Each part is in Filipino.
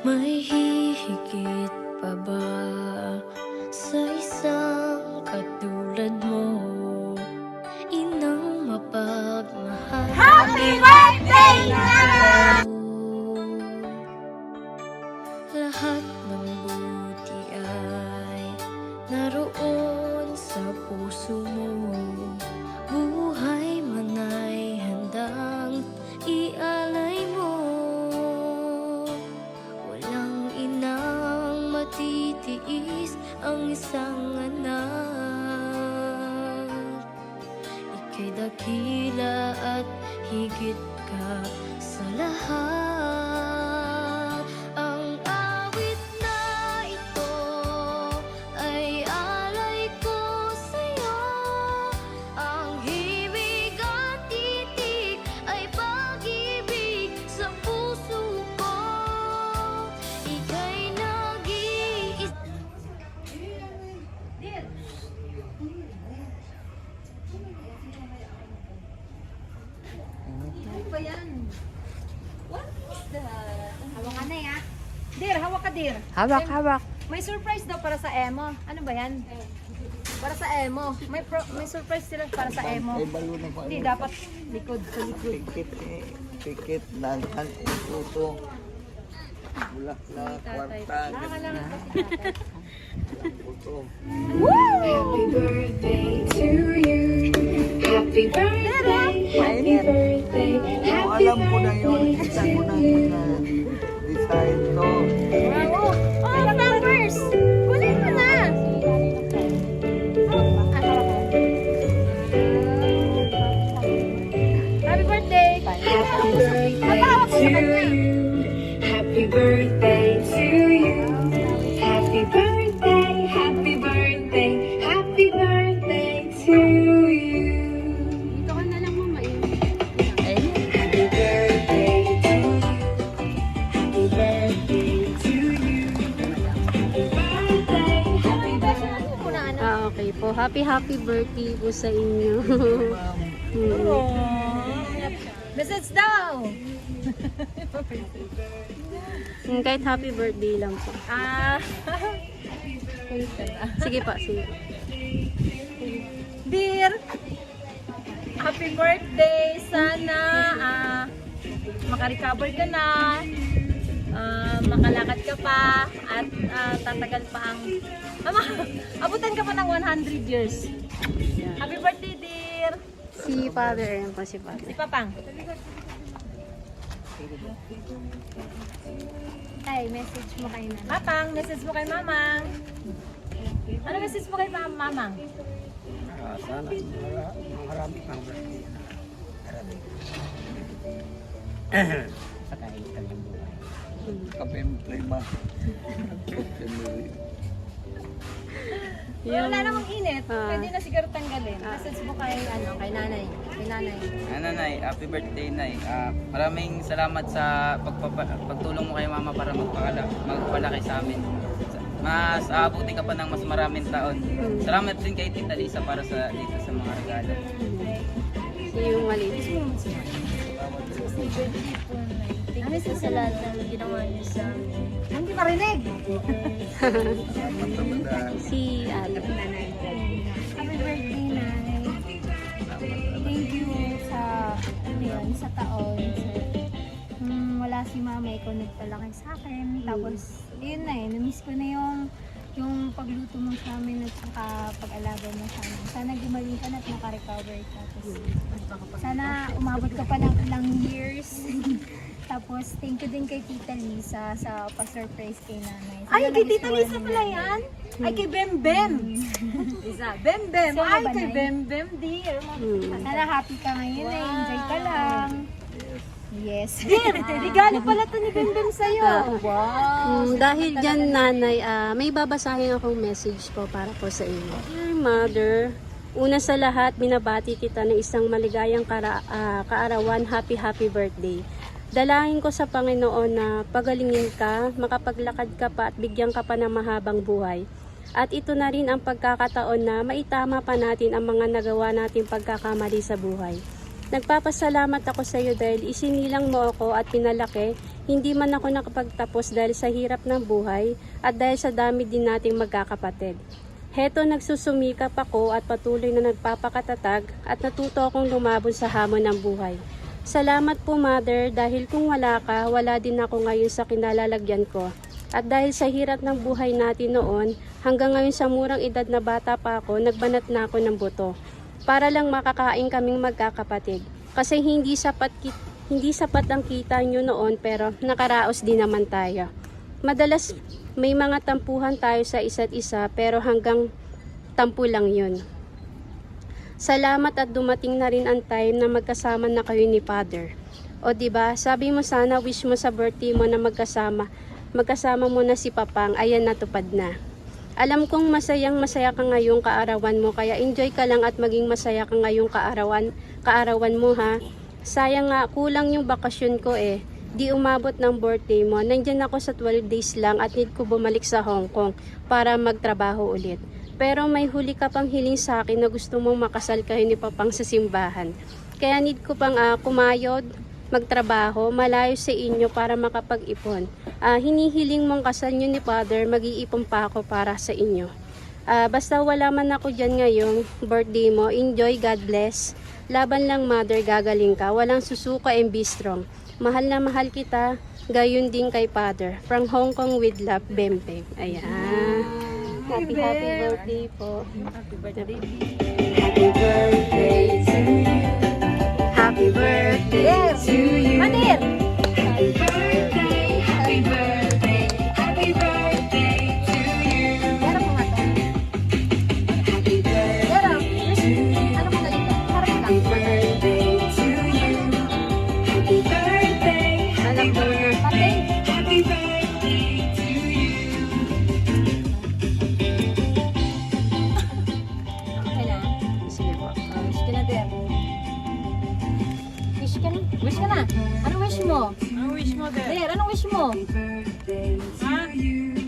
May hihigit pa ba sa isang katulad mo? Inang mapagmahal. Happy birthday, Nana! Lahat ng buti ay naroon sa puso mo. Buhay man ay handang ialay mo. Walang inang matitiis ang isang anak. Ika'y dakila at higit ka sa lahat. Ang awit na ito ay alay ko sa'yo. Ang himig at titig ay pag-ibig sa puso ko. Ika'y nag-iisa. Ano ba yan? What is that? Hawak ka na ya. Dir, hawak ka, Dir. Hawak, hawak. May surprise daw para sa Emo. Ano ba yan? Para sa Emo. May surprise sila para sa Emo. Hindi, dapat likod sa likod. Pikit, dansan, puso, bulaklak, kwartan, puso. Happy birthday to you. Happy birthday. Happy birthday. Kung alam ko na yun, kita ko na design to. Bravo! Oh, flowers! Kunin mo na! Happy birthday! Happy birthday to you. Happy birthday to you. Happy birthday, happy birthday, happy birthday to you. Dito ka na lang, mama. Happy birthday to you. Happy birthday to you. Happy birthday, happy birthday. Okay po. Happy birthday po sa inyo. Message daw! Kahit happy birthday lang po. Sige pa, sige. Dear, happy birthday! Sana makarecover ka na, makalakad ka pa, at tatagal pa ang... abutan ka pa ng 100 years. Happy birthday, dear! Si Father, ayan po si Si Father. Papang. Ay, message mo kay Nanay. Papang, message mo kay Mamang. Ano message mo kay Mamang? Sana marami pang birthday. Kapemplay ba? Wala namang init. Ah. Pwede na siguro tanggalin. Message mo kay, kay Nanay. Kay Nanay. Nay, happy birthday, Nay. Maraming salamat sa pagtulong mo kay Mama para magpalaki sa amin. Mas aabuti ka pa ng mas maraming taon. Salamat din kay Tita Lisa para dito sa mga regalo. Si yung maliit. Ano sa lahat ng ginawa niyo sa amin? Hindi marinig. Si Ate. Happy birthday, Nay. Thank you sa, sa taon. Wala si Mama, ikaw nagpalaki sa akin. Tapos, yun na namiss ko na yung pagluto mo sa amin at saka pag-alaga mo sa amin. Sana gumaling ka na at makarecover ka. Tapos, sana umabot ka pa ng ilang years. Tapos, thank you din kay Tita Lisa sa pa-surprise kay Nanay. Sana Ay, kay Tita nagustuhan Lisa mo pala na yan? Ay, kay Bem Bem. Isa, Bem Bem. Sino Ay, ba, kay Nay? Bem Bem, dear. Sana happy ka ngayon Wow. Enjoy ka lang. Yes. Dear, regalo pala to ni Bem Bem sa'yo. Wow. Dahil dyan, Nanay, may babasahin akong message po para po sa inyo. Dear Mother, una sa lahat, binabati kita ng isang maligayang kaarawan. Happy birthday. Dalangin ko sa Panginoon na pagalingin ka, makapaglakad ka pa at bigyan ka pa ng mahabang buhay. At ito na rin ang pagkakataon na maitama pa natin ang mga nagawa natin pagkakamali sa buhay. Nagpapasalamat ako sa iyo dahil isinilang mo ako at pinalaki. Hindi man ako nakapagtapos dahil sa hirap ng buhay at dahil sa dami din nating magkakapatid. Heto, nagsusumikap ako at patuloy na nagpapakatatag at natuto akong lumabon sa hamon ng buhay. Salamat po, Mother, dahil kung wala ka, wala din ako ngayon sa kinalalagyan ko. At dahil sa hirap ng buhay natin noon, hanggang ngayon sa murang edad na bata pa ako, nagbanat na ako ng buto. Para lang makakain kaming magkakapatid. Kasi hindi sapat ang kita nyo noon pero nakaraos din naman tayo. Madalas may mga tampuhan tayo sa isa't isa pero hanggang tampo lang yun. Salamat at dumating na rin ang time na magkasama na kayo ni Father. O diba, sabi mo sana wish mo sa birthday mo na magkasama mo na si Papang, ayan natupad na. Alam kong masaya ka ngayong kaarawan mo, kaya enjoy ka lang at maging masaya ka ngayong kaarawan mo ha. Sayang nga, kulang yung bakasyon ko eh. Di umabot ng birthday mo. Nandyan ako sa 12 days lang at need ko bumalik sa Hong Kong para magtrabaho ulit. Pero may huli ka pang hiling sa akin na gusto mong makasal kayo ni Papang sa simbahan. Kaya need ko pang kumayod, magtrabaho, malayo sa inyo para makapag-ipon. Hinihiling mong kasal nyo ni Father, mag-iipon pa ako para sa inyo. Basta wala man ako dyan ngayong birthday mo, enjoy, God bless. Laban lang, Mother, gagaling ka. Walang susuka and be strong. Mahal na mahal kita, gayon din kay Father. From Hong Kong with love, Bembem. Ayan. Happy birthday po. Happy birthday. Happy birthday to you. Happy birthday to you. Manir! Happy birthday, happy birthday, happy birthday to you. Harap mo nga to. Happy birthday, Harap. Ano mo galing to? Harap mo lang. birthday to you. Happy birthday, happy birthday, happy birthday to you. Okay na. Sige po. Wish ka na, Der. Wish ka na. Wish ka na. Anong wish mo? Ang wish mo, Der? Der, anong wish mo? Ha?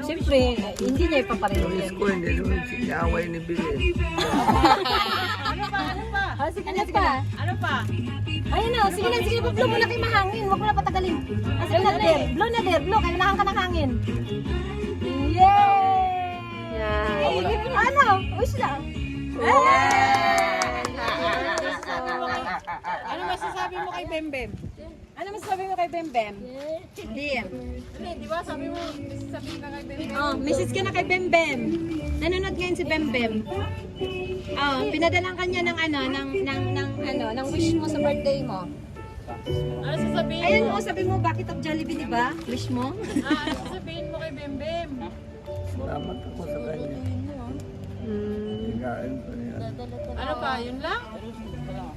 Siyempre, hindi niya ipaparinig Wish yan. ko hindi naman sinaway ni Billy. Ano pa? Ano pa? Oh, sige na, sige na. Ano pa? Ayun na, sige na, sige. Blow mo na kay mahangin. Huwag mo na patagalin. Sige na, Der. Blow na, Der. Blow. Kailangan ka ng hangin. Yay! Yeah. Ano? Wish lang. Ano masasabi mo kay Bembem? Ano masasabi mo kay Bembem? Dear. Di ba sabi mo, sabihin ka kay Bembem? Oh, message ka na kay Bembem. Nanonood ngayon si Bembem. Oh, pinadalan ka niya ng ng wish mo sa birthday mo. Ano sasabihin Ayun mo? mo, sabi mo, bakit of Jollibee, di ba? Wish mo? Ano sasabihin mo kay Bembem? Salamat ako sa kanya. Higaan ko niya. Ano pa? Yun lang?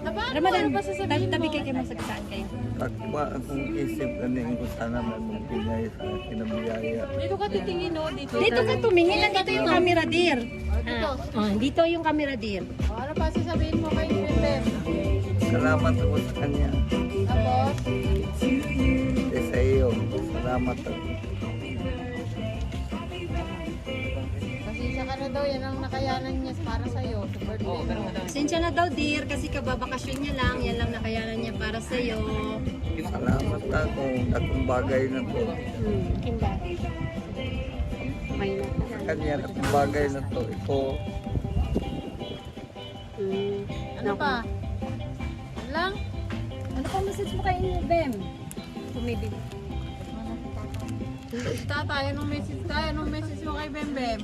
Ramadan, Ano pa sasabihin tabi mo? kayo masagasaan kayo. Takwa akong isip ganing ko sana may magpinay sa akin na biyaya. Dito ka titingin, no? Dito. Dito ka tumingin, nandito yung camera, dear. Dito. Oh, dito yung camera, dear. Ano pa sasabihin mo kay Bembem? Salamat ako sa kanya. Tapos, Sa iyo. Salamat ako. pasensya ka na daw. Yan ang nakayanan niya para sa'yo. Sa birthday mo. Pasensya na daw, dear, kasi kababakasyon niya lang. Yan lang nakayanan niya para sa'yo. Salamat ako. Akong bagay na to. Kimba. Okay na. Sa kanya, akong bagay na to. Ito. Ano pa? Ano lang? Ano pa message mo kay Bem? Tumibig. Tatay, anong message tayo? Anong message mo kay Bembem?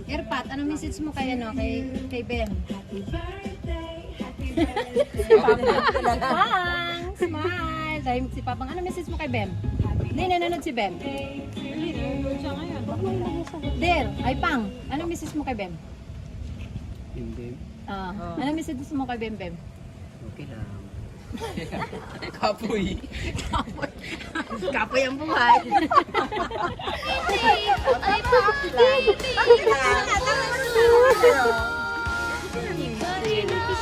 Erpat, anong message mo kay kay Bem? Pang! Smile! Dahil si Papang, ano message mo kay Bem? Hindi, nanonood si Bem. Siya ngayon. Der, ay Pang, anong message mo kay Bem? Bembem. Anong message mo kay Bem Bem? Okay lang. Kapoy. Kapoy ang buhay. Iba rin ang